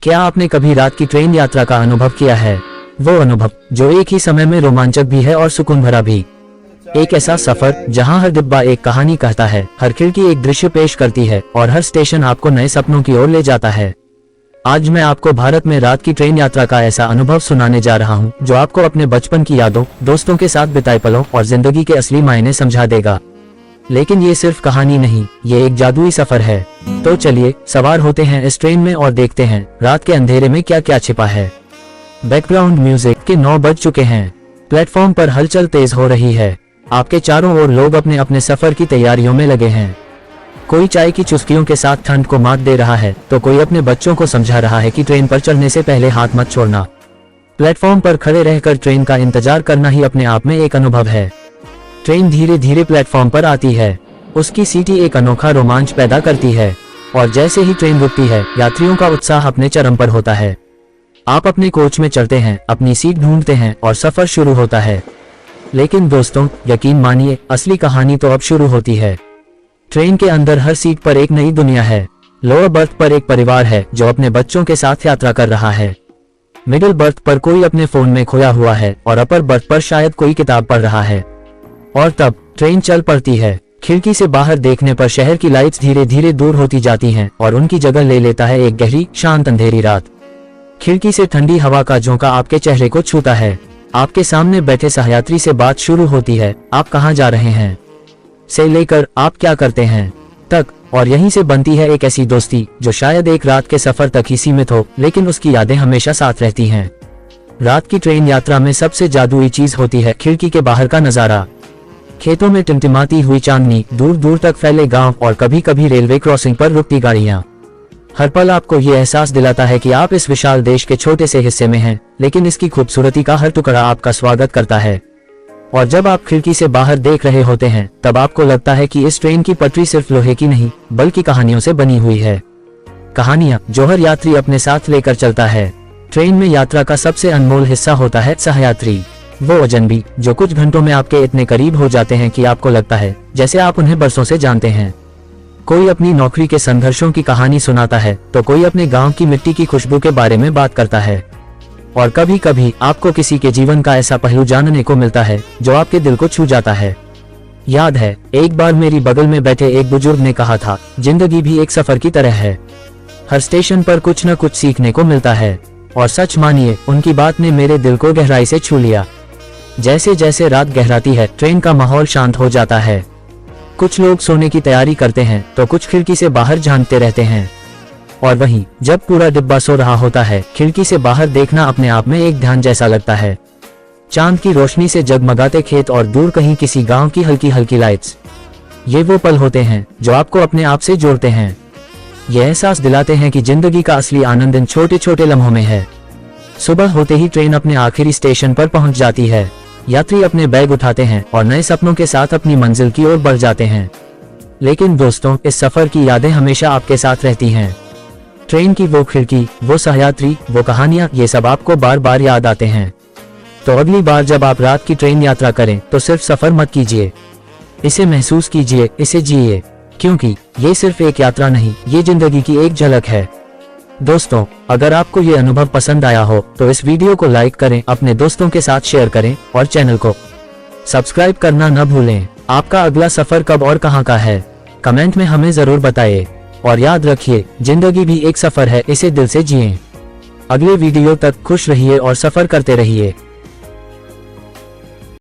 क्या आपने कभी रात की ट्रेन यात्रा का अनुभव किया है? वो अनुभव जो एक ही समय में रोमांचक भी है और सुकून भरा भी। एक ऐसा सफर जहां हर डिब्बा एक कहानी कहता है, हर खिड़की एक दृश्य पेश करती है और हर स्टेशन आपको नए सपनों की ओर ले जाता है। आज मैं आपको भारत में रात की ट्रेन यात्रा का ऐसा अनुभव सुनाने जा रहा हूं, जो आपको अपने बचपन की यादों, दोस्तों के साथ बिताए पलों और जिंदगी के असली मायने समझा देगा। लेकिन ये सिर्फ कहानी नहीं, ये एक जादुई सफर है। तो चलिए सवार होते हैं इस ट्रेन में और देखते हैं रात के अंधेरे में क्या क्या छिपा है। बैकग्राउंड म्यूजिक के 9 बज चुके हैं। प्लेटफॉर्म पर हलचल तेज हो रही है। आपके चारों ओर लोग अपने अपने सफर की तैयारियों में लगे हैं। कोई चाय की चुस्कियों के साथ ठंड को मात दे रहा है, तो कोई अपने बच्चों को समझा रहा है कि ट्रेन पर चढ़ने से पहले हाथ मत छोड़ना। प्लेटफॉर्म पर खड़े रहकर ट्रेन का इंतजार करना ही अपने आप में एक अनुभव है। ट्रेन धीरे धीरे प्लेटफॉर्म पर आती है। उसकी सीटी एक अनोखा रोमांच पैदा करती है और जैसे ही ट्रेन रुकती है, यात्रियों का उत्साह अपने चरम पर होता है। आप अपने कोच में चढ़ते हैं, अपनी सीट ढूंढते हैं और सफर शुरू होता है। लेकिन दोस्तों, यकीन मानिए, असली कहानी तो अब शुरू होती है। ट्रेन के अंदर हर सीट पर एक नई दुनिया है। लोअर बर्थ पर एक परिवार है जो अपने बच्चों के साथ यात्रा कर रहा है। मिडिल बर्थ पर कोई अपने फोन में खोया हुआ है और अपर बर्थ पर शायद कोई किताब पढ़ रहा है। और तब ट्रेन चल पड़ती है। खिड़की से बाहर देखने पर शहर की लाइट्स धीरे धीरे दूर होती जाती हैं और उनकी जगह ले लेता है एक गहरी, शांत अंधेरी रात। खिड़की से ठंडी हवा का झोंका आपके चेहरे को छूता है। आपके सामने बैठे सहयात्री से बात शुरू होती है। आप कहाँ जा रहे हैं से लेकर आप क्या करते हैं तक, और यहीं से बनती है एक ऐसी दोस्ती जो शायद एक रात के सफर तक ही सीमित हो, लेकिन उसकी यादें हमेशा साथ रहती हैं। रात की ट्रेन यात्रा में सबसे जादुई चीज होती है खिड़की के बाहर का नजारा। खेतों में टिमटिमाती हुई चांदनी, दूर दूर तक फैले गांव और कभी कभी रेलवे क्रॉसिंग पर रुकती गाड़ियां। हर पल आपको ये एहसास दिलाता है कि आप इस विशाल देश के छोटे से हिस्से में हैं, लेकिन इसकी खूबसूरती का हर टुकड़ा आपका स्वागत करता है। और जब आप खिड़की से बाहर देख रहे होते हैं, तब आपको लगता है कि इस ट्रेन की पटरी सिर्फ लोहे की नहीं, बल्कि कहानियों से बनी हुई है। कहानियां जो हर यात्री अपने साथ लेकर चलता है। ट्रेन में यात्रा का सबसे अनमोल हिस्सा होता है सहयात्री। वो अजनबी जो कुछ घंटों में आपके इतने करीब हो जाते हैं कि आपको लगता है जैसे आप उन्हें बरसों से जानते हैं। कोई अपनी नौकरी के संघर्षों की कहानी सुनाता है, तो कोई अपने गांव की मिट्टी की खुशबू के बारे में बात करता है। और कभी कभी आपको किसी के जीवन का ऐसा पहलू जानने को मिलता है जो आपके दिल को छू जाता है। याद है, एक बार मेरी बगल में बैठे एक बुजुर्ग ने कहा था, जिंदगी भी एक सफर की तरह है। हर स्टेशन पर कुछ न कुछ सीखने को मिलता है। और सच मानिए, उनकी बात ने मेरे दिल को गहराई से छू लिया। जैसे जैसे रात गहराती है, ट्रेन का माहौल शांत हो जाता है। कुछ लोग सोने की तैयारी करते हैं, तो कुछ खिड़की से बाहर झांकते रहते हैं। और वहीं जब पूरा डिब्बा सो रहा होता है, खिड़की से बाहर देखना अपने आप में एक ध्यान जैसा लगता है। चांद की रोशनी से जगमगाते खेत और दूर कहीं किसी गांव की हल्की हल्की लाइट्स। ये वो पल होते हैं जो आपको अपने आप से जोड़ते हैं। ये एहसास दिलाते हैं कि जिंदगी का असली आनंद इन छोटे छोटे लम्हों में है। सुबह होते ही ट्रेन अपने आखिरी स्टेशन पर पहुंच जाती है। यात्री अपने बैग उठाते हैं और नए सपनों के साथ अपनी मंजिल की ओर बढ़ जाते हैं। लेकिन दोस्तों, इस सफर की यादें हमेशा आपके साथ रहती हैं। ट्रेन की वो खिड़की, वो सहयात्री, वो कहानियां, ये सब आपको बार बार याद आते हैं। तो अगली बार जब आप रात की ट्रेन यात्रा करें, तो सिर्फ सफर मत कीजिए, इसे महसूस कीजिए, इसे जिए, क्योंकि ये सिर्फ एक यात्रा नहीं, ये जिंदगी की एक झलक है। दोस्तों, अगर आपको ये अनुभव पसंद आया हो तो इस वीडियो को लाइक करें, अपने दोस्तों के साथ शेयर करें और चैनल को सब्सक्राइब करना न भूलें। आपका अगला सफर कब और कहां का है, कमेंट में हमें जरूर बताइए। और याद रखिए, जिंदगी भी एक सफर है, इसे दिल से जिएं। अगले वीडियो तक खुश रहिए और सफर करते रहिए।